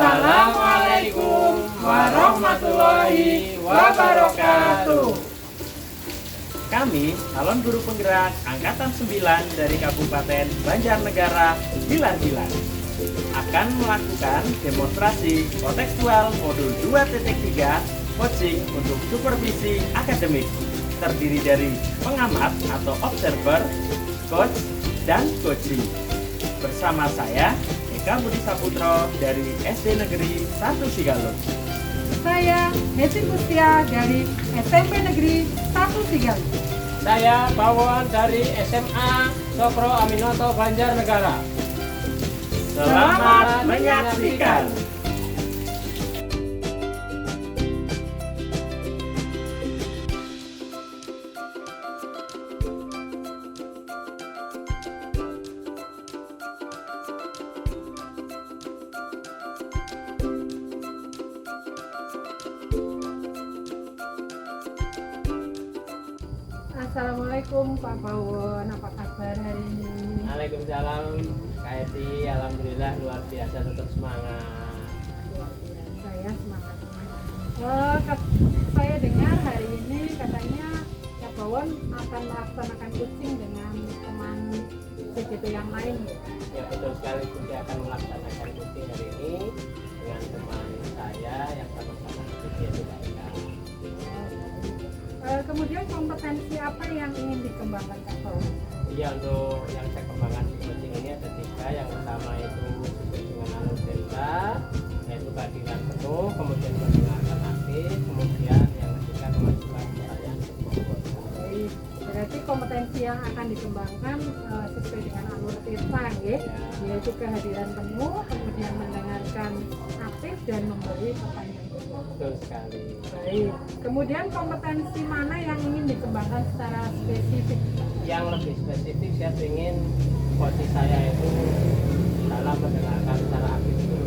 Assalamualaikum warahmatullahi wabarakatuh. Kami calon guru penggerak Angkatan 9 dari Kabupaten Banjarnegara, Gilan akan melakukan demonstrasi kontekstual modul 2.3 coaching untuk supervisi akademik, terdiri dari pengamat atau observer, coach, dan coaching. Bersama saya, Eka Budi Saputro dari SD Negeri 1 Sigalung. Saya Hesi Mustia dari SMP Negeri 1 Sigalung. Saya Bawon dari SMA Sokro Aminoto Banjarnegara. Selamat menyaksikan. Assalamualaikum Pak Bawon, apa kabar hari ini? Waalaikumsalam Kak Eti, alhamdulillah luar biasa, tetap semangat. Luar biasa ya, semangat. Saya dengar hari ini katanya Pak Bawon akan melaksanakan coaching dengan teman CGP yang lain ya? Ya betul sekali, saya akan melaksanakan coaching hari ini dengan teman saya yang sama-sama bekerja di Eka. Kemudian kompetensi apa yang ingin dikembangkan Kak Bawon? Iya, untuk yang saya kembangkan di coaching ini ada 3. Yang pertama itu sesuai dengan alur delta, yaitu keadilan penuh, kemudian mendengarkan aktif, kemudian yang ketiga kemajuan saya Baik, berarti kompetensi yang akan dikembangkan sesuai dengan alur delta ya, yaitu kehadiran penuh, kemudian mendengarkan aktif dan memberi pertanyaan. betul sekali. Baik, kemudian kompetensi mana yang ingin dikembangkan secara spesifik? Yang lebih spesifik saya ingin coach saya itu dalam mendengarkan secara aktif itu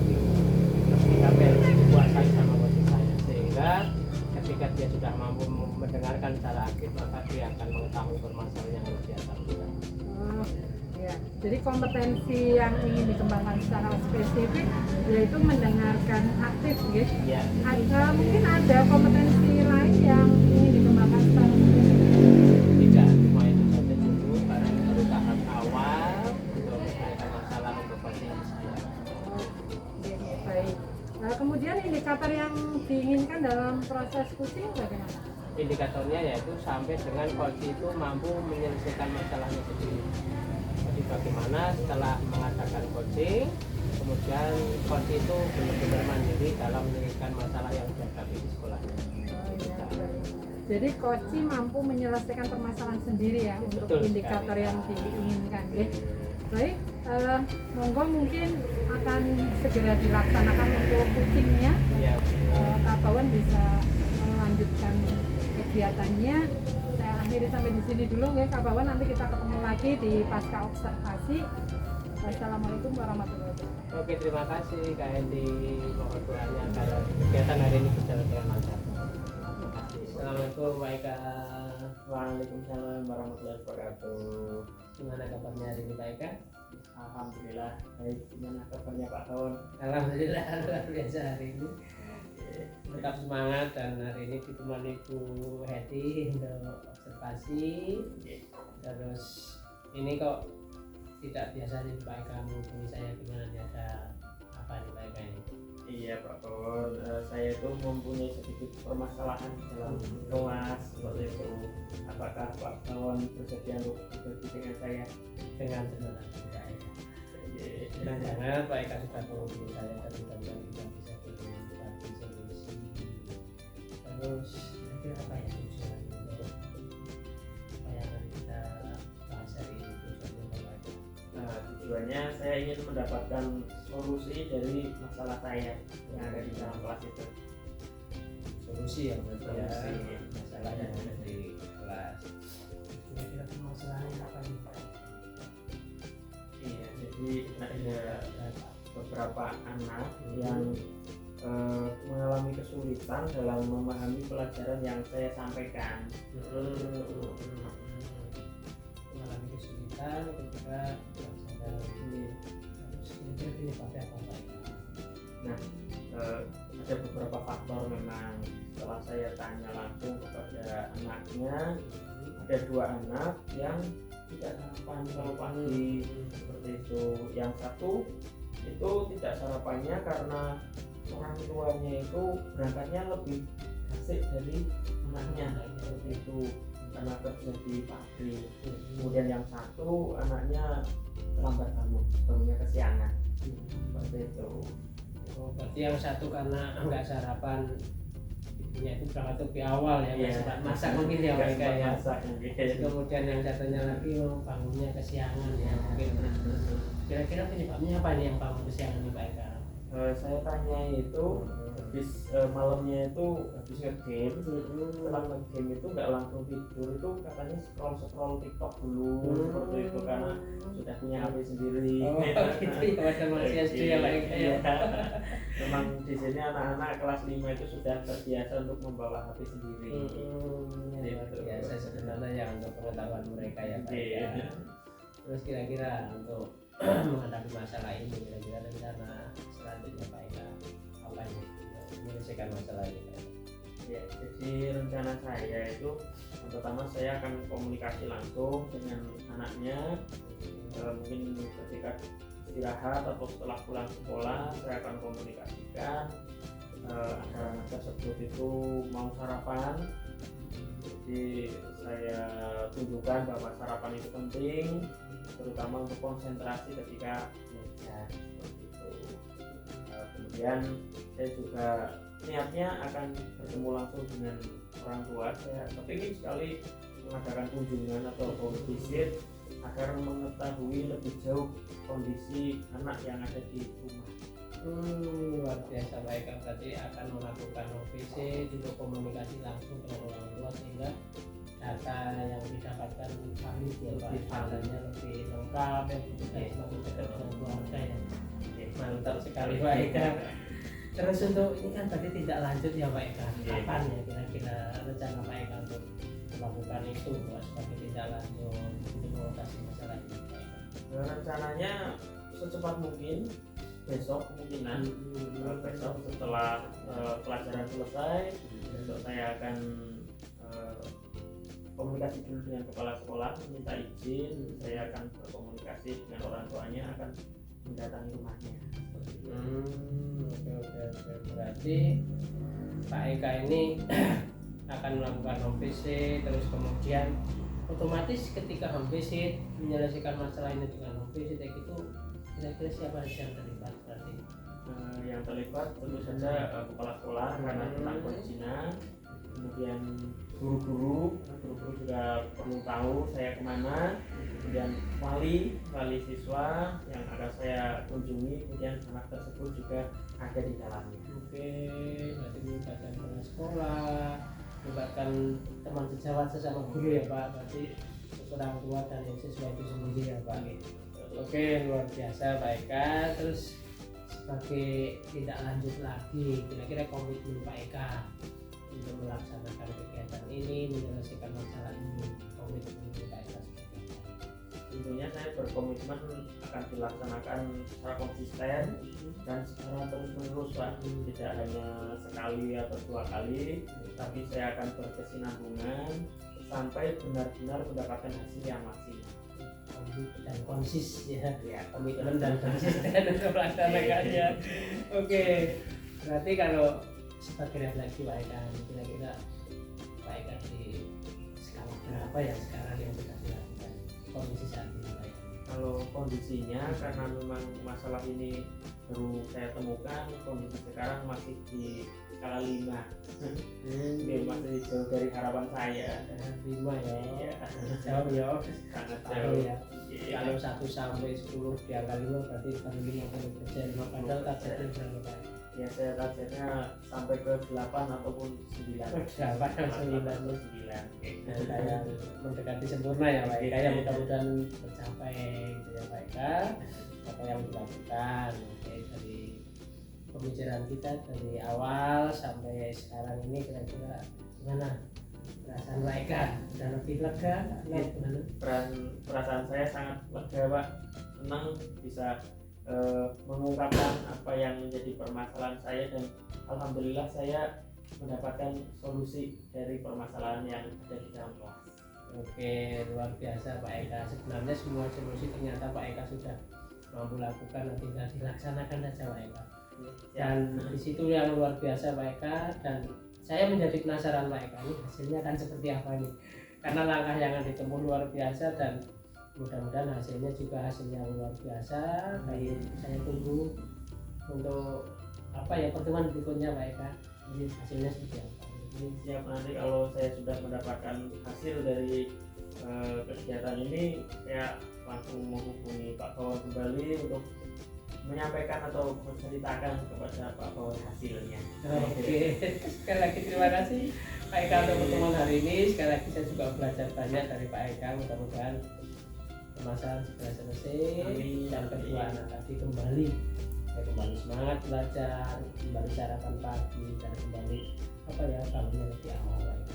lebih apa dikuasai sama coach saya, sehingga ketika dia sudah mampu mendengarkan secara aktif maka dia akan mengetahui permasalahan yang dia tampilkan. Ya, jadi kompetensi yang ingin dikembangkan secara spesifik yaitu mendengarkan aktif ya. Ya. Mungkin ada kompetensi lain yang ingin dikembangkan secara spesifik. Tidak cuma itu saja dulu karena ini baru tahap awal untuk menyelesaikan masalah untuk coaching saya. Oke, baik. Kemudian indikator yang diinginkan dalam proses coaching bagaimana? Indikatornya yaitu sampai dengan coach itu mampu menyelesaikan masalahnya sendiri. Jadi bagaimana setelah mengadakan coaching, kemudian coach itu benar-benar mandiri dalam menyelesaikan masalah yang dihadapi di sekolahnya. Jadi coach mampu menyelesaikan permasalahan sendiri ya. Betul untuk sekali. indikator yang diinginkan ya. Baik, monggo mungkin akan segera dilaksanakan untuk coachingnya. Ya, Kak Bawon bisa melanjutkan kegiatannya. Saya akhiri sampai di sini dulu ya Kak Bawon, nanti kita ketemu lagi di pasca observasi. Wassalamualaikum warahmatullahi wabarakatuh. oke, terima kasih Kak Endi. Mohon doanya agar kegiatan hari ini berjalan dengan lancar. Assalamualaikum Pak Eka. Waalaikumsalam warahmatullahi wabarakatuh. Gimana kabarnya hari ini Pak Eka? Alhamdulillah baik. Gimana kabarnya Pak Bawon? Alhamdulillah luar biasa hari ini. Tetap semangat dan hari ini ditemani Bu Hedi untuk observasi. Terus ini kok tidak biasa nih Pak Eka menghubungi saya, gimana nih, ada apa nih Pak Eka ini? Iya Pak Bawon, saya itu mempunyai sedikit permasalahan dalam kelas seperti itu. Apakah Pak Bawon bersedia untuk berbagi dengan saya? Dengan senang hati Pak Eka. Jangan-jangan Pak Eka sudah menghubungi saya dan mudah-mudahan kita bisa berbagi solusi. Terus kira apa ya tujuan untuk apa yang akan kita bahas hari ini, tujuannya Pak Eka? Nah, tujuannya saya ingin mendapatkan solusi dari masalah saya yang ada di dalam kelas itu. Solusi yang berarti ya, Solusi. masalah yang ada di kelas. Kira-kira masalahnya apa nih Pak? Iya, jadi ada beberapa anak yang mengalami kesulitan dalam memahami pelajaran yang saya sampaikan. Mengalami kesulitan ketika melaksanakan ini. Terus kira-kira ini pakai apa Pak? Nah, ada beberapa faktor memang. Setelah saya tanya langsung kepada anaknya, ada 2 anak yang tidak sarapan kalau pagi seperti itu. Yang satu itu tidak sarapannya karena orang tuanya itu berangkatnya lebih asik dari anaknya seperti itu, karena kerja di pabrik. Kemudian yang satu anaknya terlambat bangunnya kesiangan seperti itu. Oh, berarti yang satu karena nggak sarapan, ibunya itu berangkat lebih awal ya, nggak sempat masak mungkin ya Nggak mereka sempat ya. masak mungkin. Kemudian yang satunya lagi bangunnya kesiangan ya mungkin. Kira-kira penyebabnya apa nih yang bangun kesiangan nih Pak Eka? Saya tanya itu habis malamnya itu habis ngegame, setelah ngegame itu nggak langsung tidur, itu katanya scroll TikTok dulu seperti itu karena sudah punya HP sendiri. Oh gitu ya, masih SD ya Pak Eka ya. Memang di sini anak-anak kelas 5 itu sudah terbiasa untuk membawa HP sendiri. Luar biasa sebenarnya ya untuk pengetahuan mereka ya Pak Eka. Terus kira-kira untuk menghadapi masalah ini, kira-kira rencana selanjutnya Pak Eka apa nih untuk menyelesaikan masalah ini Pak Eka? Ya, jadi rencana saya itu yang pertama saya akan komunikasi langsung dengan anaknya. Mungkin ketika istirahat atau setelah pulang sekolah saya akan komunikasikan agar anak tersebut itu mau sarapan. Jadi saya tunjukkan bahwa sarapan itu penting, terutama untuk konsentrasi ketika belajar seperti itu. Kemudian saya juga niatnya akan bertemu langsung dengan orang tua. Saya kepingin sekali mengadakan kunjungan atau home visit agar mengetahui lebih jauh kondisi anak yang ada di rumah. Luar biasa Pak Eka, berarti akan melakukan visit untuk komunikasi langsung dengan orang tua sehingga data yang didapatkan valid ya Pak, datanya lebih lengkap dan juga semakin dekat dengan keluarga ya. Mantap sekali Pak Eka. Terus untuk ini kan tadi tidak lanjut ya Pak Eka, kapan ya kira-kira rencana Pak Eka untuk melakukan itu sebagai tindak lanjut untuk mengatasi masalah ini Pak Eka? Rencananya secepat mungkin, besok kemungkinan. Besok setelah pelajaran selesai, besok saya akan komunikasi dulu dengan kepala sekolah, minta izin. Saya akan berkomunikasi dengan orang tuanya, akan mendatangi rumahnya. Oke. Berarti Pak Eka ini akan melakukan home visit, terus kemudian otomatis ketika home visit menyelesaikan masalah ini dengan home visit kayak gitu, kira-kira siapa yang terlibat berarti? Yang terlibat tentu saja kepala sekolah karena tentang perizinan, kemudian guru-guru juga perlu tahu saya kemana, kemudian wali siswa yang akan saya kunjungi, kemudian anak tersebut juga ada di dalamnya. Oke, berarti melibatkan kepala sekolah, melibatkan teman sejawat sesama guru ya Pak, berarti orang tua dan siswa itu sendiri ya Pak. Oke, luar biasa Pak Eka. Terus sebagai tindak lanjut lagi, kira-kira komitmen Pak Eka untuk melaksanakan kegiatan ini, menyelesaikan masalah ini, komitmen Pak Eka seperti apa? Tentunya saya berkomitmen akan dilaksanakan secara konsisten dan secara terus-menerus Pak, tidak hanya sekali atau 2 kali, tapi saya akan berkesinambungan sampai benar-benar mendapatkan hasil yang maksimal Dan konsis ya, komitmen dan konsisten untuk melaksanakannya. Oke, berarti kalau sebagai refleksi Pak Eka, kira-kira Pak Eka di skala berapa ya sekarang yang sudah dilakukan kondisi saat ini Pak Eka? Kalau kondisinya karena memang masalah ini baru saya temukan, kondisi sekarang masih di skala 5. Dia masih jauh dari harapan saya. 5 ya, Iya. jauh ya, Sangat jauh jauh ya. Iya. Kalau 1 sampai 10 di angka 5 berarti baru 50%. Padahal targetnya berapa Pak? Ya saya targetnya sampai ke 8 ataupun 9. 8 atau 9. 9. Kayak mendekati sempurna ya Pak Eka, ya mudah-mudahan tercapai gitu ya Pak Eka apa yang dilakukan. Oke, dari pembicaraan kita dari awal sampai sekarang ini kira-kira gimana perasaan Pak Eka? Sudah lebih lega? Gimana? Perasaan saya sangat lega Pak, senang bisa mengungkapkan apa yang menjadi permasalahan saya, dan alhamdulillah saya mendapatkan solusi dari permasalahan yang ada di dalam kelas. Oke, luar biasa Pak Eka. Sebenarnya semua solusi ternyata Pak Eka sudah mampu lakukan, tinggal dilaksanakan saja Pak Eka. Dan di situ yang luar biasa Pak Eka, dan saya menjadi penasaran Pak Eka, ini hasilnya kan seperti apa ini? Karena langkah yang ditempuh luar biasa, dan mudah-mudahan hasilnya juga hasil yang luar biasa. Baik, saya tunggu untuk pertemuan berikutnya Pak Eka. Ini hasilnya seperti apa? Ini siap, nanti kalau saya sudah mendapatkan hasil dari kegiatan ini, saya langsung menghubungi Pak Bawon kembali untuk menyampaikan atau menceritakan kepada Pak Bawon hasilnya. Oke, sekali lagi terima kasih Pak Eka untuk pertemuan hari ini. Sekali lagi saya juga belajar banyak dari Pak Eka. Mudah-mudahan permasalahan segera selesai. Dan kedua anak tadi kembali semangat belajar, kembali sarapan pagi, dan kembali bangunnya lebih awal lagi.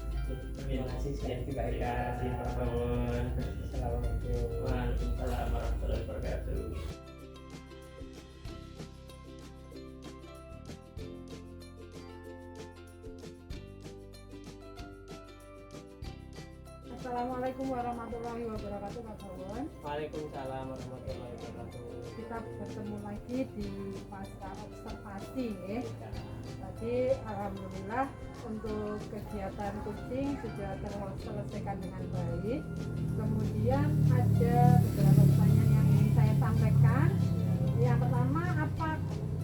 Terima kasih sekali lagi Pak Eka. Terima kasih Pak Bawon. Assalamualaikum. Waalaikumsalam warahmatullahi wabarakatuh. Assalamualaikum warahmatullahi wabarakatuh Pak Bawon. Waalaikumsalam warahmatullahi wabarakatuh. Kita bertemu lagi di pasca observasi ya. Tadi alhamdulillah untuk kegiatan kucing sudah terselesaikan dengan baik. Kemudian ada beberapa pertanyaan yang ingin saya sampaikan. Yang pertama, apa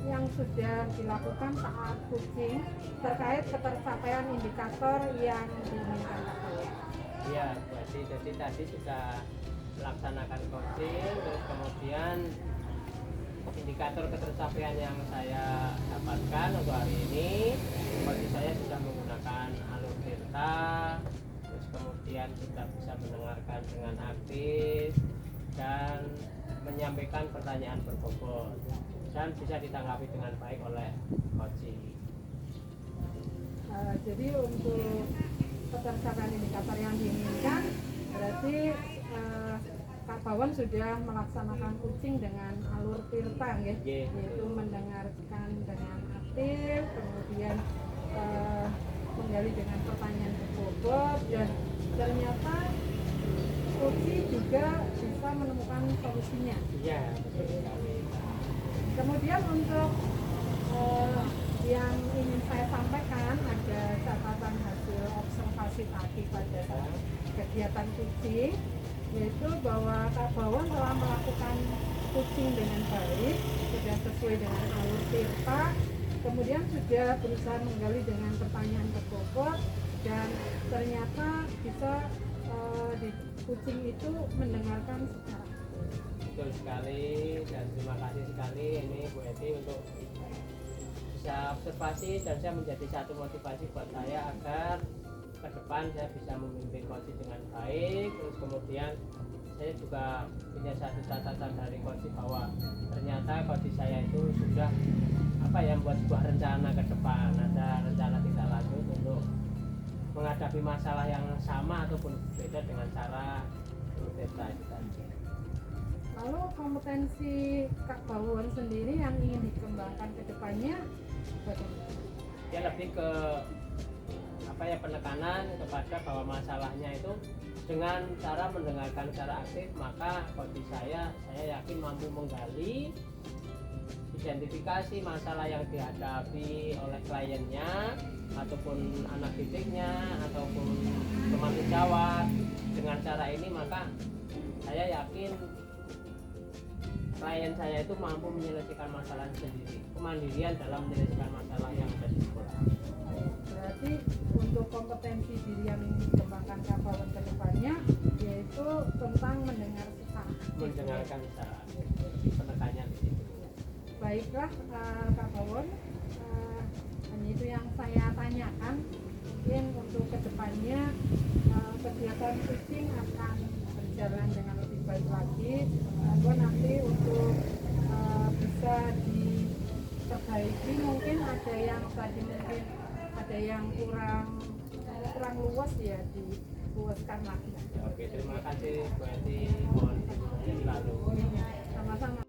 yang sudah dilakukan saat kucing terkait ketercapaian indikator yang diinginkan Pak Bawon? Iya, jadi tadi sudah melaksanakan coaching, terus kemudian indikator ketercapaian yang saya dapatkan untuk hari ini, seperti saya sudah menggunakan alur Tirta, terus kemudian sudah bisa mendengarkan dengan aktif dan menyampaikan pertanyaan berbobot dan bisa ditanggapi dengan baik oleh coaching. Jadi untuk ketercapaian indikator yang diinginkan berarti Kak Bawon sudah melaksanakan kucing dengan alur Tirta ya, yaitu mendengarkan dengan aktif, kemudian menggali dengan pertanyaan berbobot, dan ternyata kucing juga bisa menemukan solusinya. Iya, betul sekali. Kemudian untuk yang ingin saya sampaikan, ada catatan hasil observasi tadi pada kegiatan kucing, yaitu bahwa Kak Bawon telah melakukan kucing dengan baik, sudah sesuai dengan alur Tirta, kemudian sudah berusaha menggali dengan pertanyaan berbobot, dan ternyata bisa di kucing itu mendengarkan secara Betul sekali, dan terima kasih sekali ini Bu Eti untuk bisa observasi, dan saya menjadi satu motivasi buat saya agar ke depan saya bisa memimpin coach dengan baik. Terus kemudian saya juga punya satu catatan dari coach bahwa ternyata coach saya itu sudah membuat sebuah rencana ke depan, ada rencana tidak lanjut untuk menghadapi masalah yang sama ataupun berbeda dengan cara Tirta itu tadi. Lalu kompetensi Kak Bawon sendiri yang ingin dikembangkan ke depannya bagaimana? Ya lebih ke penekanan kepada bahwa masalahnya itu dengan cara mendengarkan secara aktif, maka bagi saya yakin mampu menggali identifikasi masalah yang dihadapi oleh kliennya ataupun anak didiknya ataupun teman sejawat. Dengan cara ini maka saya yakin klien saya itu mampu menyelesaikan masalah sendiri, kemandirian dalam menyelesaikan masalah yang ada di sekolah. Berarti untuk kompetensi diri yang ingin dikembangkan Kak Bawon ke depannya yaitu tentang mendengar secara aktif. Mendengarkan secara penekannya di situ. Baiklah Kak Bawon, hanya itu yang saya tanyakan. Mungkin untuk kedepannya kegiatan kucing akan berjalan dengan lebih baik lagi. Lalu nanti untuk bisa diperbaiki, mungkin ada yang tadi mungkin ada yang kurang luas ya, diluaskan lagi. Oke, terima kasih Bu Eti, mohon selalu. Sama-sama.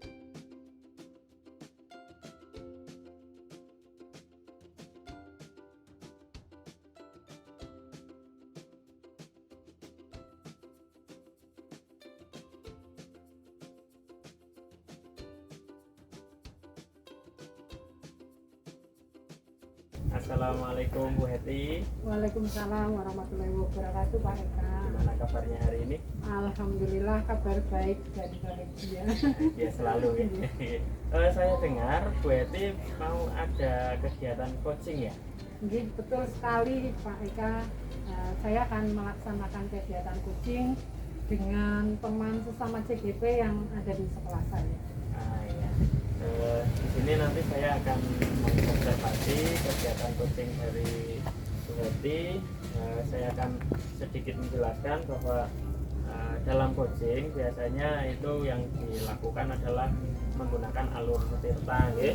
Assalamualaikum Bu Heti. Waalaikumsalam warahmatullahi wabarakatuh Pak Eka. Gimana kabarnya hari ini? Alhamdulillah kabar baik dan bahagia. Ya selalu ya. Saya dengar Bu Heti mau ada kegiatan coaching ya? Jadi betul sekali Pak Eka. Saya akan melaksanakan kegiatan coaching dengan teman sesama CGP yang ada di sekolah saya. Ya. Di sini nanti saya akan mengobservasi kegiatan coaching dari Bu Heti. Saya akan sedikit menjelaskan bahwa dalam coaching biasanya itu yang dilakukan adalah menggunakan alur tirta, ya.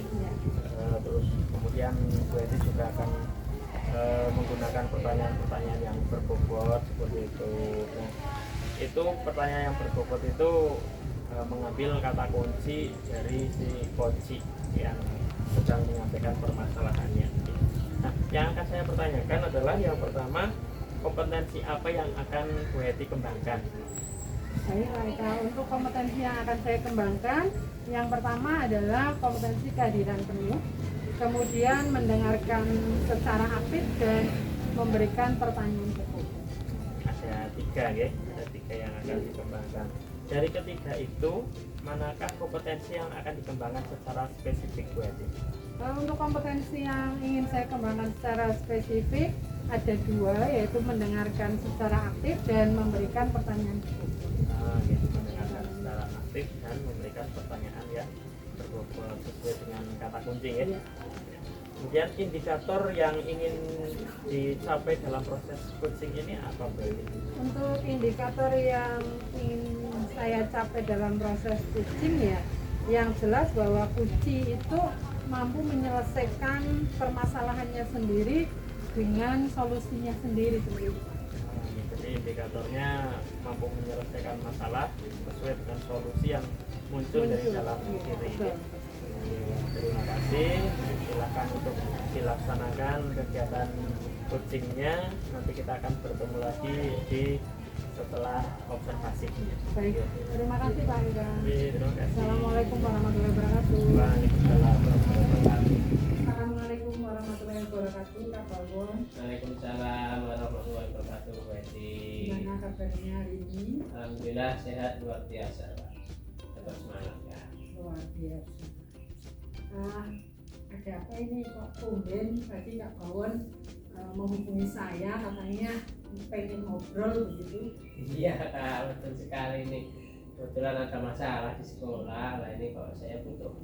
Terus kemudian Bu Heti juga akan menggunakan pertanyaan-pertanyaan yang berbobot seperti itu. Nah, itu pertanyaan yang berbobot itu mengambil kata kunci dari si coach yang sedang menyampaikan permasalahannya. Nah, yang akan saya pertanyakan adalah yang pertama, kompetensi apa yang akan Bu Heti kembangkan? Baik, Eka, untuk kompetensi yang akan saya kembangkan, yang pertama adalah kompetensi kehadiran penuh, kemudian mendengarkan secara aktif dan memberikan pertanyaan berbobot. Ada tiga ya, ada tiga yang akan dikembangkan. Dari ketiga itu, manakah kompetensi yang akan dikembangkan secara spesifik Bu Heti? Untuk kompetensi yang ingin saya kembangkan secara spesifik ada dua, yaitu mendengarkan secara aktif dan memberikan pertanyaan berbobot. Gitu, mendengarkan secara aktif dan memberikan pertanyaan yang berbobot sesuai dengan kata kunci ya. Kemudian indikator yang ingin dicapai dalam proses coaching ini apa Bu Heti? Untuk indikator yang ingin saya capai dalam proses coaching ya, yang jelas bahwa kunci itu mampu menyelesaikan permasalahannya sendiri dengan solusinya sendiri. Jadi indikatornya mampu menyelesaikan masalah sesuai dengan solusi yang muncul dari dalam diri. Terima kasih. Silakan untuk dilaksanakan kegiatan coachingnya. Nanti kita akan bertemu lagi di setelah observasi. Baik, terima kasih Pak Ega. Terima kasih. Assalamualaikum warahmatullahi wabarakatuh. Waalaikumsalam warahmatullahi wabarakatuh. Assalamualaikum warahmatullahi wabarakatuh, Kak Babon. Waalaikumsalam warahmatullahi wabarakatuh Bu Heti. Gimana kabarnya hari ini? Alhamdulillah sehat luar biasa Pak. Tetap semangat ya. Luar biasa. Ada apa ini kok tumben tadi Kak Babon menghubungi saya, katanya pengen ngobrol begitu. Iya Kak, betul sekali nih. Kebetulan ada masalah di sekolah. Nah ini kok saya butuh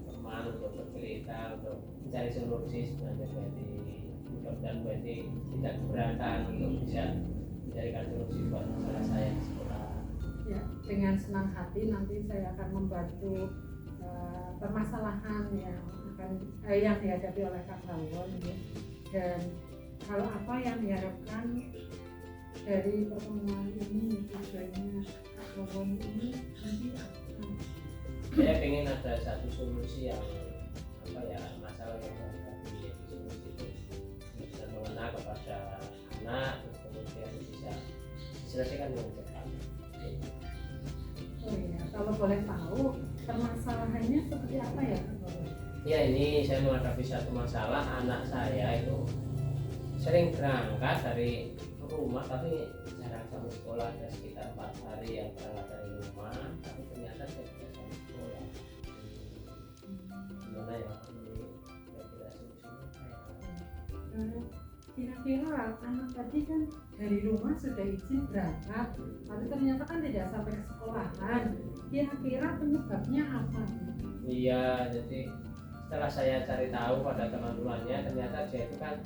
teman untuk bercerita, untuk mencari solusi sebenarnya. Berarti mudah-mudahan berarti tidak keberatan untuk bisa mencarikan solusi buat masalah saya di sekolah. Ya, dengan senang hati nanti saya akan membantu permasalahan yang dihadapi oleh Kak Babon ya. Dan kalau apa yang diharapkan dari pertemuan ini, tujuannya Kak Babon ini nanti apa? Saya ingin ada satu solusi yang masalah yang dihadapi, solusi itu bisa mengena kepada anak, terus kemudian bisa diselesaikan dengan cepat. Oh iya, kalau boleh tahu permasalahannya seperti apa ya Kak Babon? Ya ini saya menghadapi satu masalah, anak saya itu sering berangkat dari rumah tapi jarang sampai sekolah. Ada sekitar 4 hari yang berangkat dari rumah tapi ternyata dia tidak sampai sekolah. Gimana ya ini kira-kira solusinya Kira-kira anak tadi kan dari rumah sudah izin berangkat, tapi ternyata kan tidak sampai ke sekolahan. Kira-kira penyebabnya apa? Iya, jadi setelah saya cari tahu pada teman-temannya, ternyata dia itu kan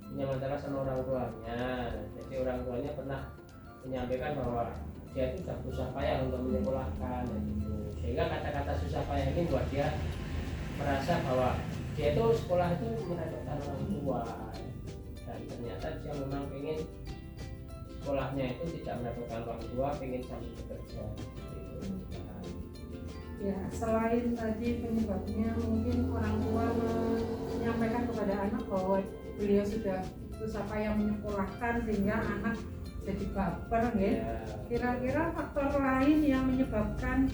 punya masalah sama orang tuanya. Jadi orang tuanya pernah menyampaikan bahwa dia itu sudah susah payah untuk menyekolahkan gitu. Sehingga kata-kata susah payah ini buat dia merasa bahwa dia itu sekolah itu merepotkan orang tua. Dan ternyata dia memang ingin sekolahnya itu tidak merepotkan orang tua, ingin sambil bekerja gitu. Ya, selain tadi penyebabnya mungkin orang tua menyampaikan kepada anak bahwa beliau sudah susah payah menyekolahkan sehingga anak jadi baper nggih. Ya, Kira-kira faktor lain yang menyebabkan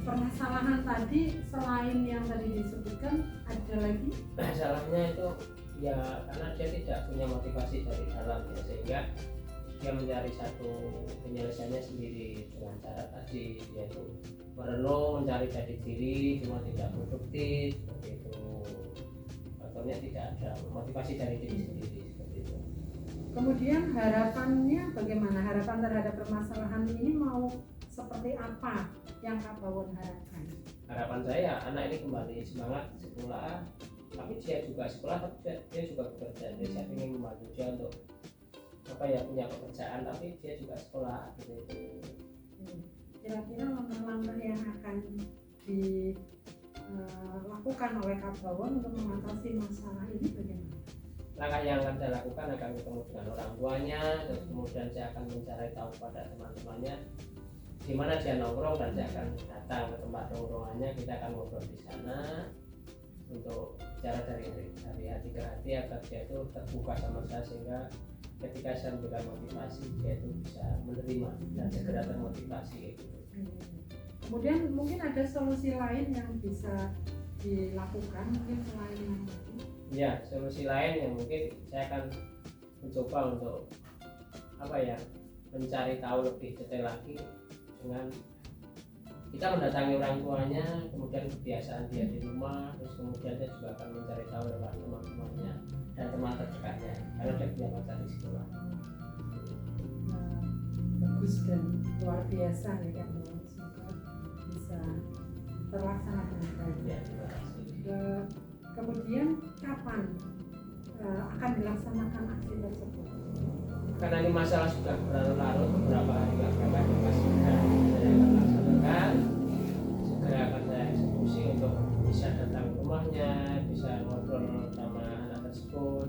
permasalahan tadi selain yang tadi disebutkan ada lagi? masalahnya itu ya karena dia tidak punya motivasi dari dalam ya, sehingga dia mencari satu penyelesaiannya sendiri dengan cara tadi, yaitu merenung, mencari jati diri, cuma tidak produktif seperti itu. Faktornya tidak ada motivasi dari diri sendiri seperti itu. Kemudian harapannya bagaimana? Harapan terhadap permasalahan ini mau seperti apa yang Kak Bawon harapkan? Harapan saya anak ini kembali semangat sekolah, tapi dia juga sekolah, tapi dia juga bekerja. Jadi saya ingin membantu dia untuk apa ya, punya pekerjaan tapi dia juga sekolah gitu. Kira-kira langkah-langkah yang akan dilakukan oleh Kak Bawon untuk mengatasi masalah ini bagaimana? Langkah yang akan saya lakukan akan ketemu dengan orang tuanya, terus kemudian saya akan mencari tahu pada teman-temannya di mana dia nongkrong, dan saya akan datang ke tempat nongkrongannya, kita akan ngobrol di sana untuk bicara dari hati ke hati agar dia itu terbuka sama saya, sehingga ketika saya memberikan motivasi dia itu bisa menerima dan segera termotivasi gitu. Kemudian mungkin ada solusi lain yang bisa dilakukan mungkin selain yang tadi? Ya, solusi lain yang mungkin saya akan mencoba untuk apa ya, mencari tahu lebih detail lagi dengan kita mendatangi orang tuanya, kemudian kebiasaan dia di rumah, terus kemudian dia juga akan mencari tahu lewat teman-temannya dan teman terdekatnya karena dia punya pacar di sekolah. Bagus dan luar biasa ya Kak Bawon, semoga bisa terlaksana dengan baik. Ya, terima kasih. Kemudian kapan akan dilaksanakan aksi tersebut? Karena ini masalah sudah berlarut-larut, beberapa hari belakangan kita segera saya akan laksanakan, segera akan saya eksekusi untuk bisa datang ke rumahnya, bisa ngobrol sama anak tersebut,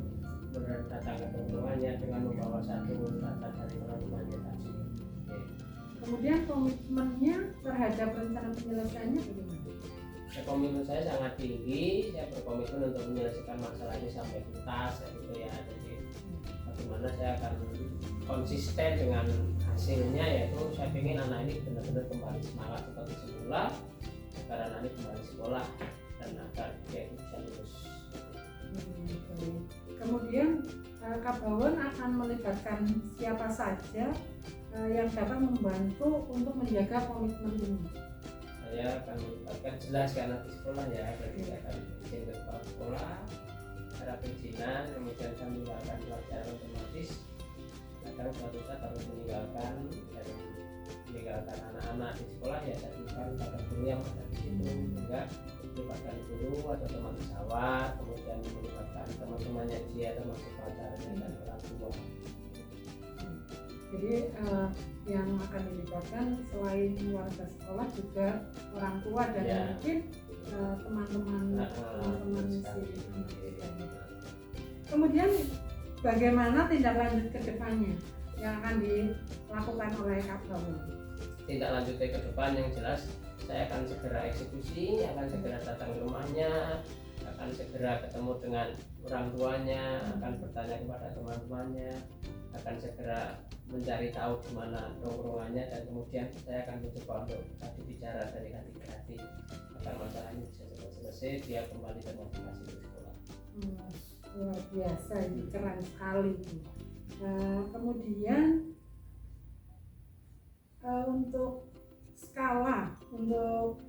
kemudian datang ke tongkrongannya dengan membawa satu data dari orang tuanya tadi. Oke. Kemudian komitmennya terhadap rencana penyelesaiannya bagaimana? Komitmen saya sangat tinggi, saya berkomitmen untuk menyelesaikan masalah ini sampai tuntas gitu ya. Jadi bagaimana saya akan konsisten dengan hasilnya, yaitu saya ingin anak ini benar-benar kembali semangat seperti semula agar anak ini kembali sekolah dan agar dia itu bisa lulus. Kemudian Kak Bawon akan melibatkan siapa saja yang dapat membantu untuk menjaga komitmen ini? Saya akan melibatkan jelas karena di sekolah ya, berarti akan izin ke kepala sekolah, cara perizinan, kemudian saya meninggalkan pelajaran otomatis. Kadang suatu saat harus meninggalkan anak-anak di sekolah ya, saya bukan pada guru yang ada di situ, sehingga melibatkan guru atau teman sejawat, kemudian melibatkan teman-temannya dia, termasuk pacarnya dan orang tua. Jadi yang akan dilibatkan selain warga sekolah juga orang tua dan Ya. mungkin teman-teman si anak. Kemudian bagaimana tindak lanjut ke depannya yang akan dilakukan oleh Kak Bawon? Tindak lanjutnya ke depan yang jelas saya akan segera eksekusi, akan segera datang ke rumahnya, akan segera ketemu dengan orang tuanya, akan bertanya kepada teman-temannya, akan segera mencari tahu di mana nongkrongannya, dan kemudian saya akan mencoba untuk tadi bicara dari hati ke hati agar masalah ini bisa cepat selesai, dia kembali termotivasi di sekolah. Luar biasa, ini keren sekali. Kemudian untuk skala, untuk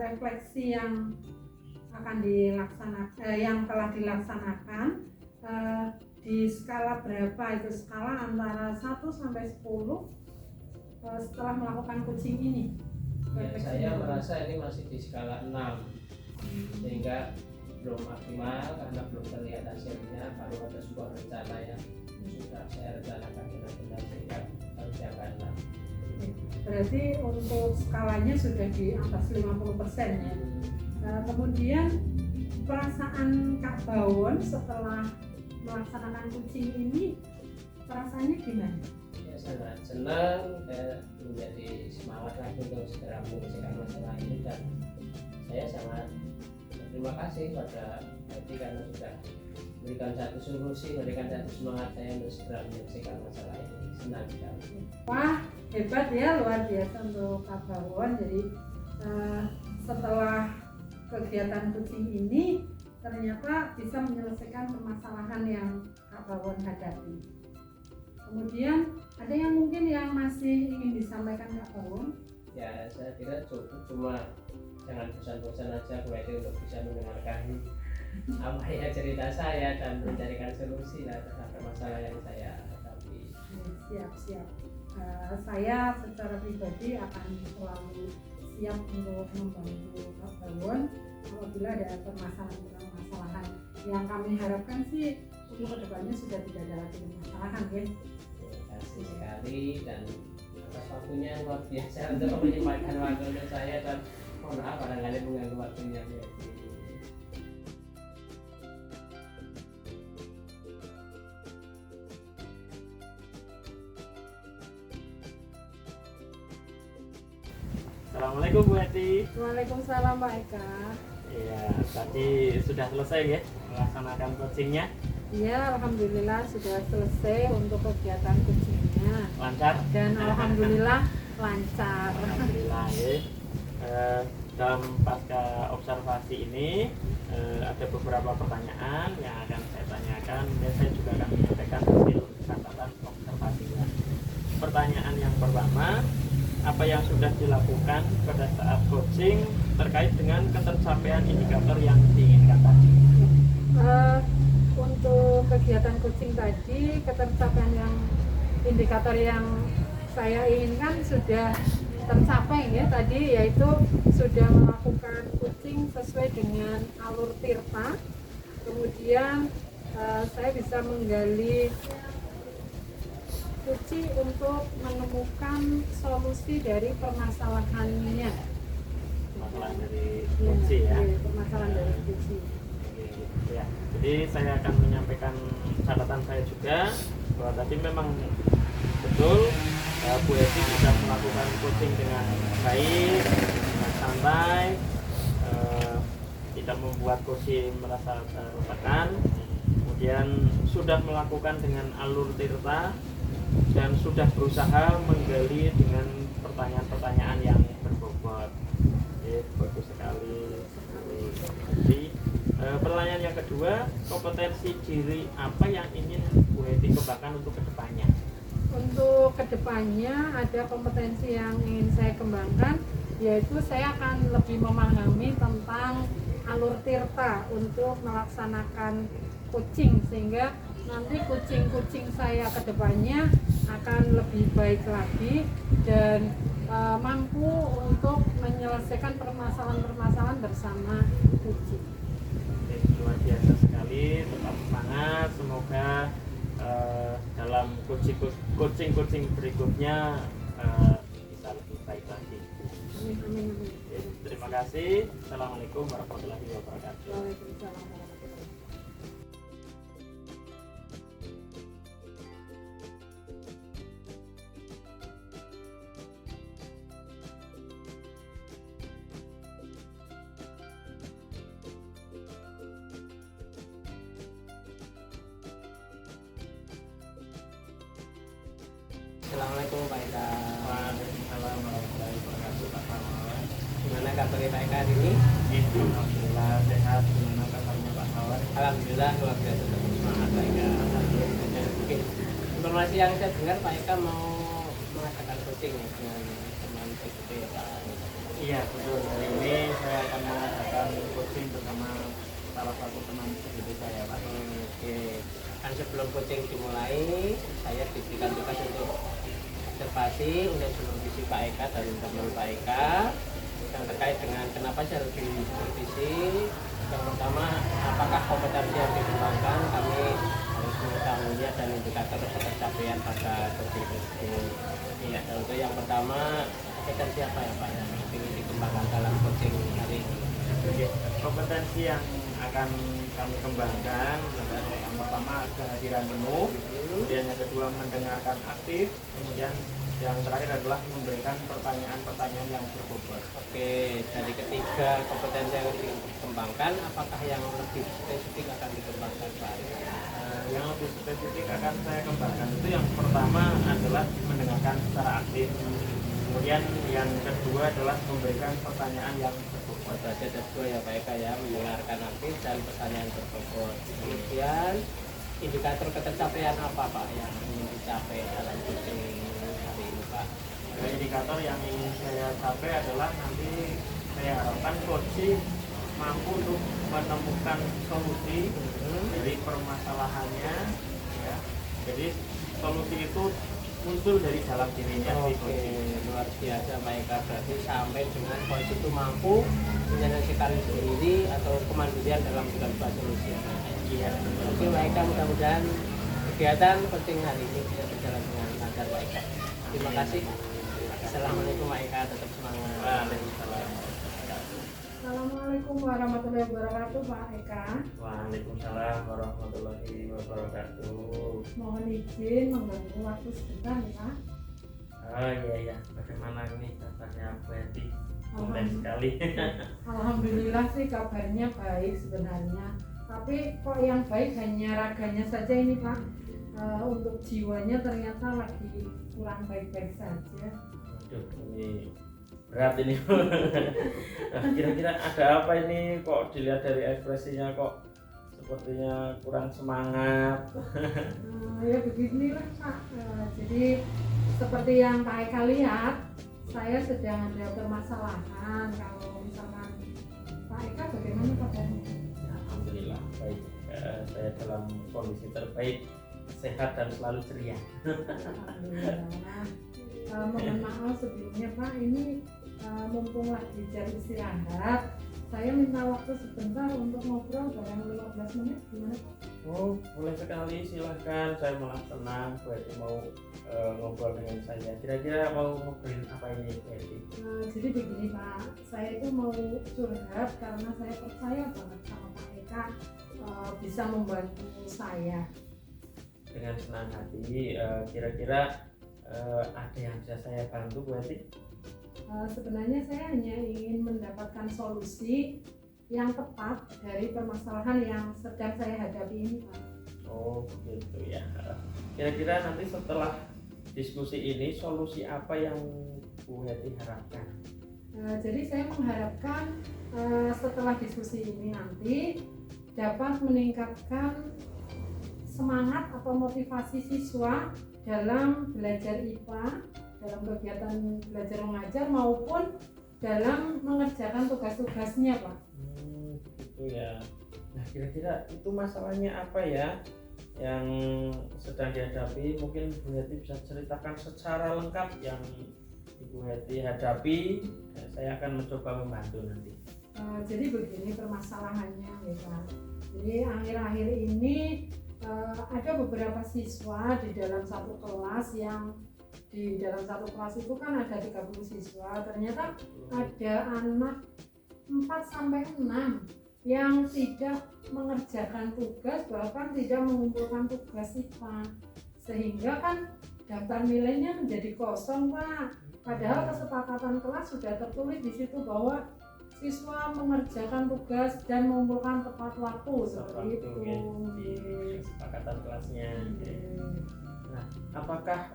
refleksi yang akan dilaksanakan, yang telah dilaksanakan, di skala berapa itu? Skala antara 1 sampai 10 setelah melakukan coaching ini? Ya, saya merasa ini masih di skala 6, sehingga belum optimal karena belum terlihat hasilnya. Baru ada sebuah rencana yang sudah saya rencanakan benar-benar, sehingga harus angka 6. Berarti untuk skalanya sudah di atas 50% ya. Kemudian perasaan Kak Bawon setelah melaksanakan coaching ini, perasaannya gimana? Ya, sangat senang, saya menjadi semangat lagi untuk segera menyelesaikan masalah ini, dan saya sangat berterima kasih pada Hadi karena sudah berikan satu solusi, berikan satu semangat saya untuk segera menyelesaikan masalah ini. Senang sekali. Wah, hebat ya, luar biasa untuk Kak Bawon. Jadi setelah kegiatan kucing ini ternyata bisa menyelesaikan permasalahan yang Kak Bawon hadapi. Kemudian ada yang mungkin yang masih ingin disampaikan Kak Bawon? Ya, saya kira cukup, cuma jangan bosan-bosan aja Bu Eti untuk bisa mendengarkan apa ya cerita saya dan mencarikan solusi lah terhadap masalah yang saya hadapi. Siap. Saya secara pribadi akan selalu siap untuk membantu Kak Bawon apabila ada permasalahan yang kami harapkan sih untuk kedepannya sudah tidak ada lagi permasalahan ya. Terima kasih sekali dan atas waktunya luar biasa untuk menyempatkan waktu untuk saya dan mohon maaf barangkali mengganggu waktunya Bu Eti. Assalamualaikum Bu Eti. Waalaikumsalam Pak Eka. Iya, tadi sudah selesai ya melaksanakan coachingnya. Iya, alhamdulillah sudah selesai untuk kegiatan kucingnya Lancar? dan alhamdulillah lancar. Alhamdulillah ya. Dalam pasca observasi ini ada beberapa pertanyaan yang akan saya tanyakan dan saya juga akan menyampaikan hasil catatan observasinya. Pertanyaan yang pertama, apa yang sudah dilakukan pada saat coaching terkait dengan ketercapaian indikator yang diinginkan tadi? Untuk kegiatan coaching tadi, ketercapaian indikator yang saya inginkan sudah tercapai ya tadi, yaitu sudah melakukan coaching sesuai dengan alur tirta. Kemudian saya bisa menggali kucing untuk menemukan solusi dari permasalahannya. Permasalahan dari coaching ya. Permasalahan dari kucing. Ya, jadi saya akan menyampaikan catatan saya juga bahwa tadi memang betul Bu Eti sudah melakukan coaching dengan baik, dengan santai, tidak membuat coaching merasa tertekan, kemudian sudah melakukan dengan alur tirta dan sudah berusaha menggali dengan pertanyaan-pertanyaan yang berbobot. Bagus sekali. Jadi pertanyaan yang kedua, kompetensi diri apa yang ingin Bu Eti kembangkan untuk kedepannya? Untuk kedepannya ada kompetensi yang ingin saya kembangkan, yaitu saya akan lebih memahami tentang alur tirta untuk melaksanakan coaching, sehingga nanti kucing-kucing saya kedepannya akan lebih baik lagi dan mampu untuk menyelesaikan permasalahan-permasalahan bersama kucing. Luar biasa sekali, tetap semangat, semoga dalam coaching berikutnya bisa lebih baik lagi. Amin. Terima kasih. Assalamualaikum warahmatullahi wabarakatuh. Waalaikumsalam warahmatullahi wabarakatuh. Assalamualaikum Pak Eka. Waalaikumsalam warahmatullahi wabarakatuh. Pak Mawar. Gimana kabarnya Pak Eka hari ini? Alhamdulillah sehat. Gimana kabarnya Pak Mawar? Alhamdulillah luar biasa semangat Pak Eka. Oke. Informasi yang saya dengar Pak Eka mau mengadakan coaching ya dengan teman PKP ya Pak. Iya betul. Hari ini saya akan mengadakan coaching bersama salah satu teman PKP saya Pak. Oke. Kan sebelum coaching dimulai, saya diberikan tugas untuk observasi untuk supervisi Pak Eka dan internal Pak Eka yang terkait dengan kenapa saya harus supervisi. Yang pertama, apakah kompetensi yang dikembangkan, kami harus mengetahuinya dan indikator ketercapaian pada coaching tersebut. Ya, untuk yang pertama, kompetensi apa ya Pak yang ingin dikembangkan dalam coaching hari ini? Oke, kompetensi yang akan kami kembangkan. Yang pertama kehadiran penuh, kemudian yang kedua mendengarkan aktif, kemudian yang terakhir adalah memberikan pertanyaan-pertanyaan yang berbobot. Oke, dari ketiga kompetensi yang dikembangkan, apakah yang lebih spesifik akan dikembangkan Pak? Yang lebih spesifik akan saya kembangkan itu yang pertama adalah mendengarkan secara aktif, kemudian yang kedua adalah memberikan pertanyaan yang berbobot. Berarti ada dua ya Pak Eka ya, mendengarkan aktif dan pertanyaan berbobot. Kemudian indikator ketercapaian apa Pak yang ingin dicapai dalam coaching hari ini Pak? Indikator yang ingin saya capai adalah nanti saya harapkan coach mampu untuk menemukan solusi dari permasalahannya, ya. Jadi solusi itu muncul dari dalam dirinya. Oke, luar biasa Pak Eka, berarti sampai dengan coach itu mampu menyelesaikan sendiri atau kemandirian dalam segala solusi. Iya. Oke Pak Eka, mudah-mudahan kegiatan coaching hari ini bisa berjalan dengan lancar Pak Eka. Terima kasih. Assalamualaikum Pak Eka, tetap semangat. Waalaikumsalam. Assalamualaikum warahmatullahi wabarakatuh Pak Eka. Waalaikumsalam warahmatullahi wabarakatuh. Mohon izin mengganggu waktu sebentar ya Pak. Oh iya, bagaimana ini kabarnya Bu Eti? Tumben Alhamdulillah. sekali. Alhamdulillah sih kabarnya baik sebenarnya. Tapi kok yang baik hanya raganya saja ini Pak. Untuk jiwanya ternyata lagi kurang baik-baik saja. Aduh, ini berat ini. Kira-kira ada apa ini? Kok dilihat dari ekspresinya kok sepertinya kurang semangat. Ya beginilah Pak. Jadi seperti yang Pak Eka lihat, saya sedang ada permasalahan. Kalau misalkan Pak Eka bagaimana kabarnya? Alhamdulillah baik. Saya dalam kondisi terbaik, sehat dan selalu ceria. Alhamdulillah. Mohon maaf sebelumnya Pak, ini mumpung lagi jam istirahat, saya minta waktu sebentar untuk ngobrol dalam 15 menit, gimana Pak? Oh, boleh sekali, silahkan. Saya malah senang Bu Eti mau ngobrol dengan saya. Kira-kira mau ngobrolin apa ini Bu Eti? Jadi begini Pak, saya itu mau curhat karena saya percaya banget sama Pak Eka bisa membantu saya. Dengan senang hati. Kira-kira ada yang bisa saya bantu Bu Eti? Sebenarnya saya hanya ingin mendapatkan solusi yang tepat dari permasalahan yang sedang saya hadapi ini Pak. Oh begitu ya. Kira-kira nanti setelah diskusi ini solusi apa yang Bu Eti harapkan? Jadi saya mengharapkan setelah diskusi ini nanti dapat meningkatkan semangat atau motivasi siswa dalam belajar IPA, dalam kegiatan belajar mengajar maupun dalam mengerjakan tugas-tugasnya Pak. Gitu ya. Nah kira-kira itu masalahnya apa ya yang sedang dihadapi? Mungkin Bu Eti bisa ceritakan secara lengkap yang Ibu Eti hadapi. Saya akan mencoba membantu nanti. Jadi begini permasalahannya ya Pak. Jadi akhir-akhir ini ada beberapa siswa di dalam satu kelas yang di dalam satu kelas itu kan ada 30 siswa, ternyata ada anak 4-6 yang tidak mengerjakan tugas, bahkan tidak mengumpulkan tugas IPA, sehingga kan daftar nilainya menjadi kosong Pak. Padahal kesepakatan kelas sudah tertulis di situ bahwa siswa mengerjakan tugas dan mengumpulkan tepat waktu seperti itu. Di kesepakatan kelasnya. Nah, apakah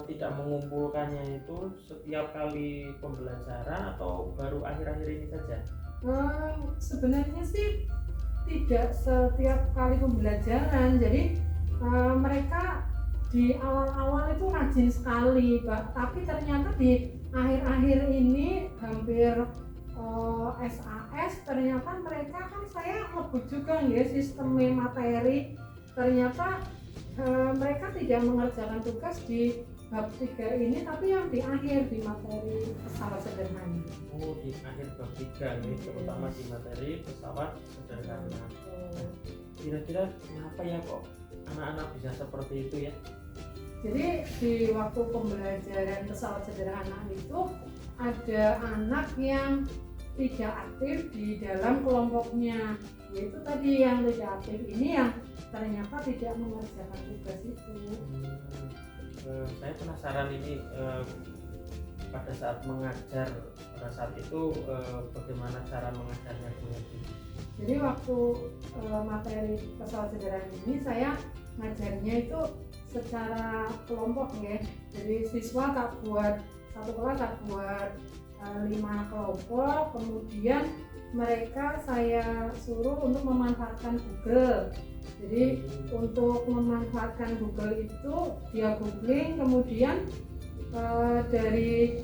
tidak mengumpulkannya itu setiap kali pembelajaran atau baru akhir-akhir ini saja? Sebenarnya sih tidak setiap kali pembelajaran. Jadi mereka di awal-awal itu rajin sekali, Pak. Tapi ternyata di akhir-akhir ini hampir SAS ternyata mereka kan saya ngebut juga ya sistemnya materi. Ternyata mereka tidak mengerjakan tugas di bab 3 ini, tapi yang di akhir di materi pesawat sederhana. Oh, di akhir bab 3 nih, terutama di materi pesawat sederhana. Kira-kira kenapa ya kok anak-anak bisa seperti itu ya? Jadi di waktu pembelajaran pesawat sederhana itu ada anak yang tidak aktif di dalam kelompoknya, yaitu tadi yang tidak aktif ini yang ternyata tidak mengerjakan tugas itu. Saya penasaran ini pada saat mengajar pada saat itu bagaimana cara mengajarnya Bu Heti? Jadi waktu materi pesawat sederhana ini saya ngajarnya itu secara kelompok ya. Jadi siswa tak buat satu kelas tak buat 5 kelompok, kemudian mereka saya suruh untuk memanfaatkan Google. Jadi untuk memanfaatkan Google itu dia googling, kemudian dari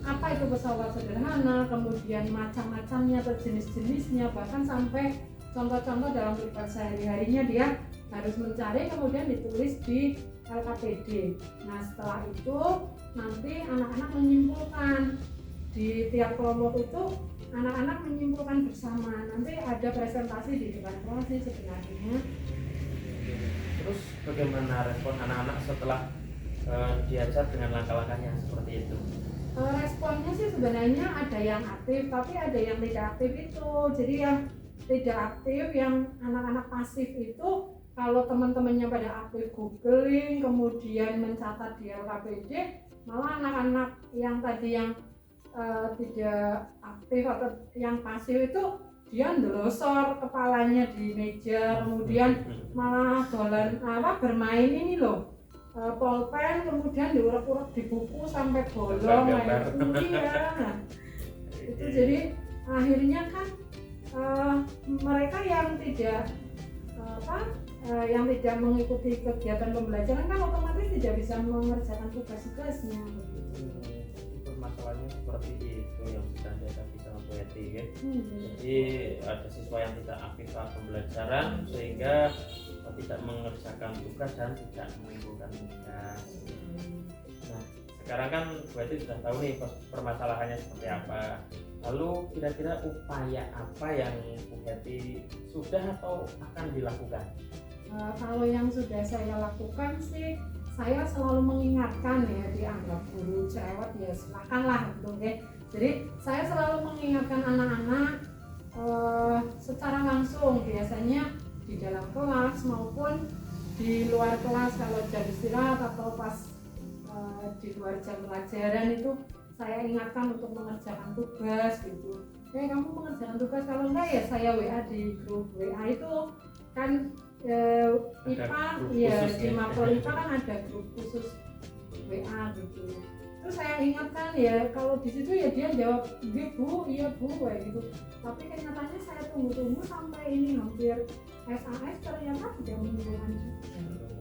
apa itu pesawat sederhana, kemudian macam-macamnya atau jenis-jenisnya, bahkan sampai contoh-contoh dalam kehidupan sehari-harinya dia harus mencari, kemudian ditulis di LKPD. Nah setelah itu nanti anak-anak menyimpulkan di tiap kelompok itu, anak-anak menyimpulkan bersama. Nanti ada presentasi di depan kelas sih sebenarnya. Terus bagaimana respon anak-anak setelah diajar dengan langkah-langkah yang seperti itu? Responnya sih sebenarnya ada yang aktif, tapi ada yang tidak aktif itu. Jadi yang tidak aktif, yang anak-anak pasif itu, kalau teman-temannya pada aktif googling, kemudian mencatat di LKPD, malah anak-anak yang tadi yang tidak aktif atau yang pasif itu dia ndelosor kepalanya di meja, kemudian malah dolan bermain ini loh, pulpen, kemudian diurek-urek di buku sampai bolong kayak gitu ya. Nah, itu jadi akhirnya kan mereka yang tidak yang tidak mengikuti kegiatan pembelajaran kan otomatis tidak bisa mengerjakan tugas-tugasnya begitu. Masalahnya seperti itu yang sudah dihadapi sama Bu Heti ya. Jadi ada siswa yang tidak aktif saat pembelajaran sehingga tidak mengerjakan tugas dan tidak mengumpulkan tugas. Nah sekarang kan Bu Heti sudah tahu nih permasalahannya seperti apa. Lalu kira-kira upaya apa yang Bu Heti sudah atau akan dilakukan? Kalau yang sudah saya lakukan sih, saya selalu mengingatkan ya, dianggap guru cerewet ya silakanlah gitu ya. Jadi saya selalu mengingatkan anak-anak secara langsung, biasanya di dalam kelas maupun di luar kelas kalau jam istirahat atau pas di luar jam pelajaran itu saya ingatkan untuk mengerjakan tugas gitu. Kamu mengerjakan tugas, kalau enggak ya saya WA di grup WA itu kan IPA ya, di Mapro IPA kan ada grup khusus WA gitu. Terus saya ingatkan ya, kalau di situ ya dia jawab iya bu kayak gitu. Tapi kenyataannya saya tunggu sampai ini hampir SAS ternyata tidak menunjukkan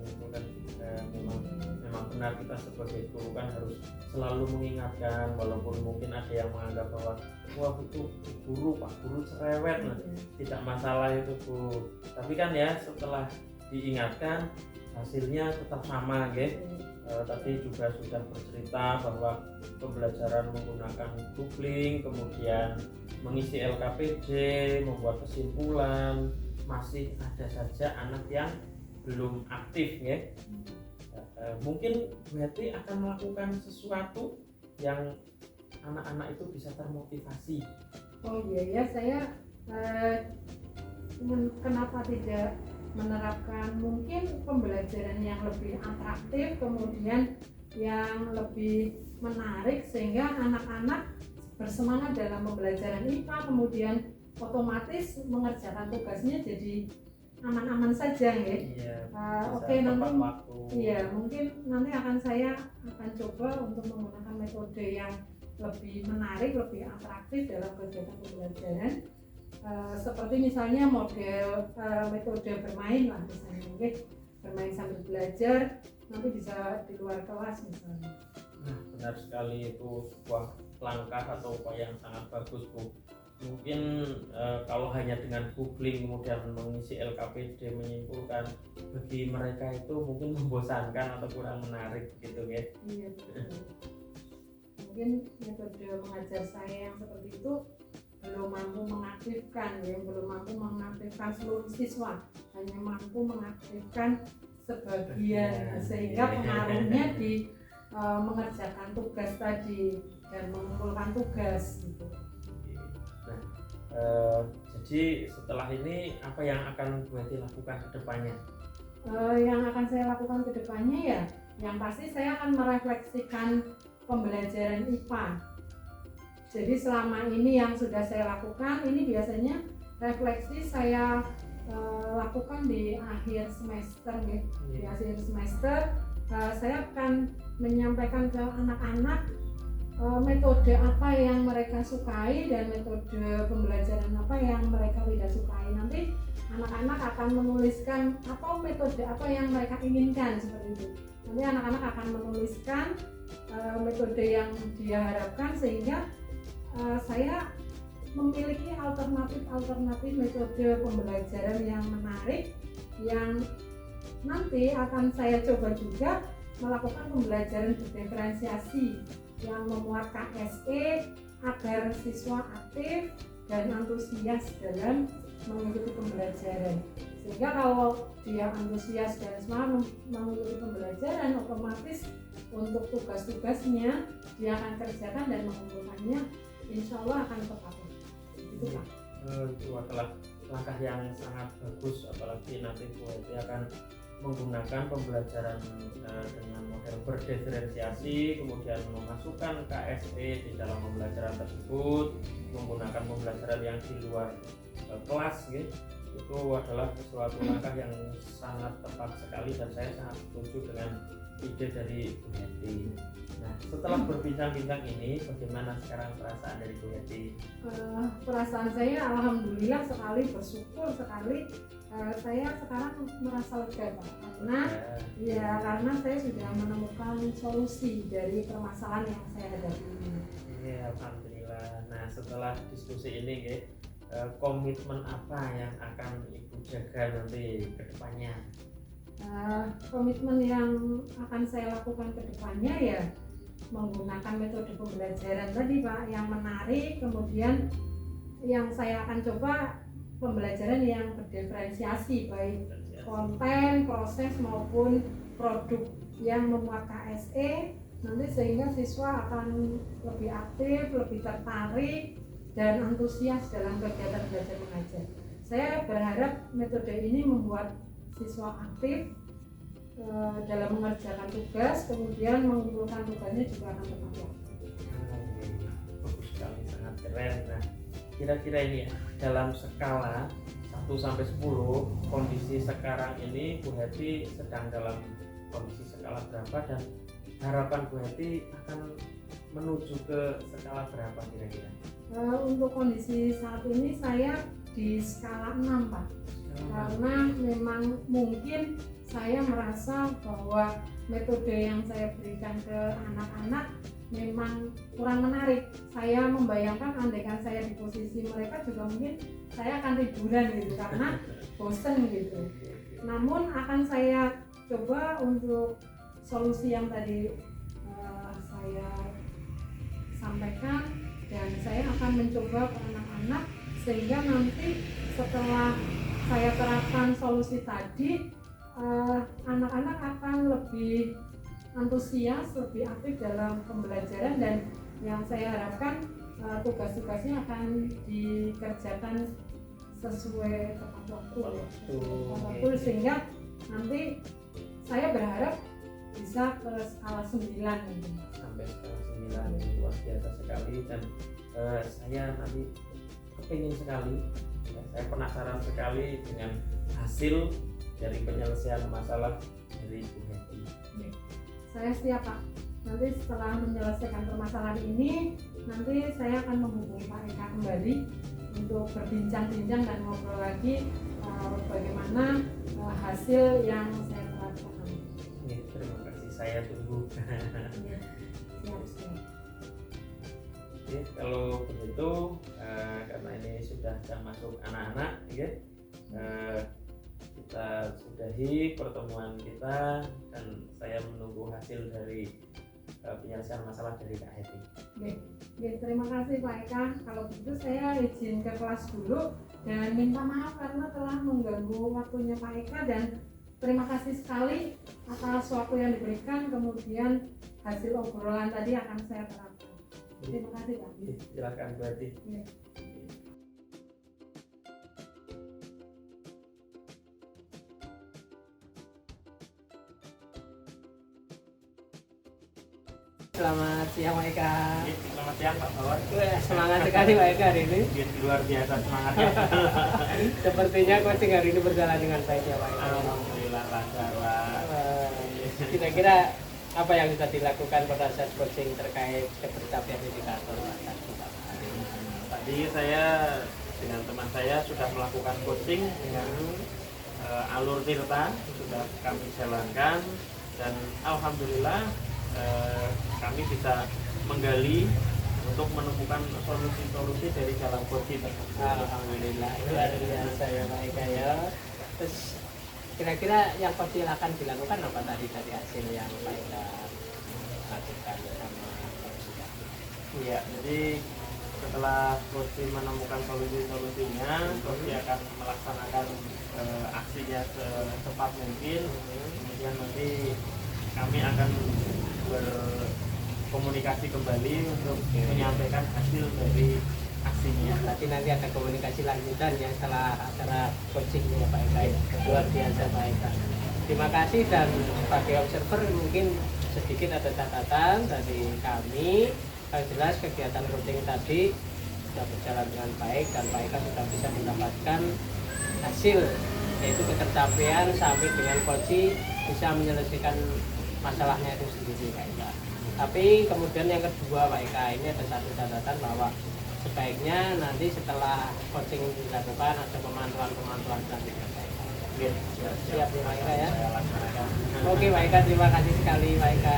juga. Memang benar kita sebagai guru kan harus selalu mengingatkan, walaupun mungkin ada yang menganggap bahwa wah itu guru Pak Guru cerewet, nah, tidak masalah itu Bu. Tapi kan ya setelah diingatkan hasilnya tetap sama ya. Tadi juga sudah bercerita bahwa pembelajaran menggunakan googling, kemudian mengisi LKPD, membuat kesimpulan, masih ada saja anak yang belum aktif ya. Mungkin Bu Heti akan melakukan sesuatu yang anak-anak itu bisa termotivasi. Oh iya ya, saya kenapa tidak menerapkan mungkin pembelajaran yang lebih atraktif, kemudian yang lebih menarik sehingga anak-anak bersemangat dalam pembelajaran IPA, kemudian otomatis mengerjakan tugasnya jadi aman-aman saja ya. Iya, Oke, nanti iya mungkin nanti saya akan coba untuk menggunakan metode yang lebih menarik, lebih atraktif dalam kegiatan pembelajaran. Seperti misalnya model metode bermain lah misalnya, okay? Bermain sambil belajar, nanti bisa di luar kelas misalnya. Nah benar sekali, itu sebuah langkah atau upaya yang sangat bagus Bu. Mungkin kalau hanya dengan googling kemudian mengisi LKPD menyimpulkan, bagi mereka itu mungkin membosankan atau kurang menarik gitu ya. Iya betul. Mungkin metode mengajar saya yang seperti itu belum mampu mengaktifkan seluruh siswa, hanya mampu mengaktifkan sebagian sehingga pengaruhnya di mengerjakan tugas tadi dan mengumpulkan tugas gitu. Nah, jadi setelah ini apa yang akan Bu Heti lakukan ke depannya? Yang akan saya lakukan ke depannya ya, yang pasti saya akan merefleksikan pembelajaran IPA. Jadi selama ini yang sudah saya lakukan, ini biasanya refleksi saya lakukan di akhir semester ya. Di akhir semester saya akan menyampaikan ke anak-anak metode apa yang mereka sukai dan metode pembelajaran apa yang mereka tidak sukai. Nanti anak-anak akan menuliskan atau metode apa yang mereka inginkan, seperti itu. Nanti anak-anak akan menuliskan metode yang dia harapkan, sehingga saya memiliki alternatif metode pembelajaran yang menarik, yang nanti akan saya coba juga melakukan pembelajaran berdiferensiasi yang memuat KSE agar siswa aktif dan antusias dalam mengikuti pembelajaran. Sehingga kalau dia antusias dan semangat mengikuti pembelajaran, otomatis untuk tugas-tugasnya dia akan kerjakan dan mengumpulkannya, insya Allah akan tepat. Itu Pak. Itu adalah langkah yang sangat bagus, apalagi nanti Bu Heti akan menggunakan pembelajaran dengan model berdiferensiasi, kemudian memasukkan KSE di dalam pembelajaran tersebut, menggunakan pembelajaran yang di luar kelas gitu. Itu adalah suatu langkah yang sangat tepat sekali dan saya sangat setuju dengan ide dari Bu Heti. Nah, setelah berbincang-bincang ini, bagaimana sekarang perasaan dari Bu Heti? Perasaan saya alhamdulillah sekali, bersyukur sekali. Saya sekarang merasa lega Pak, karena saya sudah menemukan solusi dari permasalahan yang saya hadapi ini. Ya, alhamdulillah. Nah, setelah diskusi ini, komitmen apa yang akan Ibu jaga nanti ke depannya? Komitmen yang akan saya lakukan ke depannya ya menggunakan metode pembelajaran tadi Pak, yang menarik, kemudian yang saya akan coba pembelajaran yang berdiferensiasi, baik konten, proses maupun produk yang memuat KSE, nanti sehingga siswa akan lebih aktif, lebih tertarik dan antusias dalam kegiatan belajar mengajar. Saya berharap metode ini membuat siswa aktif dalam mengerjakan tugas, kemudian mengumpulkan tugasnya juga akan tepat waktu. Bagus sekali, sangat keren. Nah, kira-kira ini ya, dalam skala 1 sampai 10, kondisi sekarang ini Bu Heti sedang dalam kondisi skala berapa, dan harapan Bu Heti akan menuju ke skala berapa kira-kira? Untuk kondisi saat ini saya di skala 6 Pak. Karena memang mungkin saya merasa bahwa metode yang saya berikan ke anak-anak memang kurang menarik. Saya membayangkan andaikan saya di posisi mereka juga mungkin saya akan tiduran gitu karena bosen gitu. Namun akan saya coba untuk solusi yang tadi saya sampaikan, dan saya akan mencoba ke anak-anak sehingga nanti setelah saya terapkan solusi tadi, anak-anak akan lebih antusias, lebih aktif dalam pembelajaran, dan yang saya harapkan tugas-tugasnya akan dikerjakan sesuai tepat waktu, sehingga nanti saya berharap bisa ke skala 9 sampai skala 9. Luar biasa sekali, dan saya nanti kepingin sekali, saya penasaran sekali dengan hasil dari penyelesaian masalah dari Bu Heti. Saya siap Pak. Nanti setelah menyelesaikan permasalahan ini, nanti saya akan menghubungi Pak Eka kembali untuk berbincang-bincang dan ngobrol lagi bagaimana hasil yang saya terapkan. Terima kasih, saya tunggu. Siap. Oke, kalau begitu karena ini sudah jam masuk anak-anak, kita sudahi pertemuan kita, dan saya menunggu hasil dari penyelesaian masalah dari Kak Heti. Terima kasih Pak Eka. Kalau begitu saya izin ke kelas dulu dan minta maaf karena telah mengganggu waktunya Pak Eka, dan terima kasih sekali atas waktu yang diberikan, kemudian hasil obrolan tadi akan saya terapkan. Terima kasih Pak. Silakan Bu Heti. Selamat siang Pak Eka. Selamat siang Pak Bawar. Wah, semangat sekali Pak Eka hari ini. Luar biasa semangatnya. Sepertinya coaching hari ini berjalan dengan baik ya Pak Eka. Alhamdulillah lancar Pak. Kira-kira apa yang sudah dilakukan pada saat coaching terkait ketercapaian indikator Pak? Tadi saya dengan teman saya sudah melakukan coaching dengan alur Tirta, sudah kami jalankan dan alhamdulillah kami bisa menggali untuk menemukan solusi-solusi dari jalan coaching. Alhamdulillah luar biasa ya Pak Eka ya. Terus kira-kira yang pasti akan dilakukan apa tadi dari hasil yang Pak Eka lakukan sama Iya, jadi setelah Coach menemukan solusi-solusinya, Coach akan melaksanakan aksinya secepat mungkin. Kemudian nanti kami akan berkomunikasi kembali untuk menyampaikan hasil dari aksinya. Berarti nanti ada komunikasi lanjutan ya setelah acara coaching ya Pak Eka. Luar biasa Pak Eka. Terima kasih dan sebagai observer mungkin sedikit ada catatan dari kami. Yang jelas kegiatan coaching tadi sudah berjalan dengan baik dan Pak Eka sudah bisa mendapatkan hasil yaitu ketercapaian sampai dengan coaching bisa menyelesaikan masalahnya itu sendiri Pak Eka. Tapi kemudian yang kedua Pak Eka, ini ada satu catatan bahwa sebaiknya nanti setelah coaching dilakukan ada pemantauan selanjutnya Pak Eka. Siap Pak Eka ya. Oke Pak Eka, terima kasih sekali Pak Eka.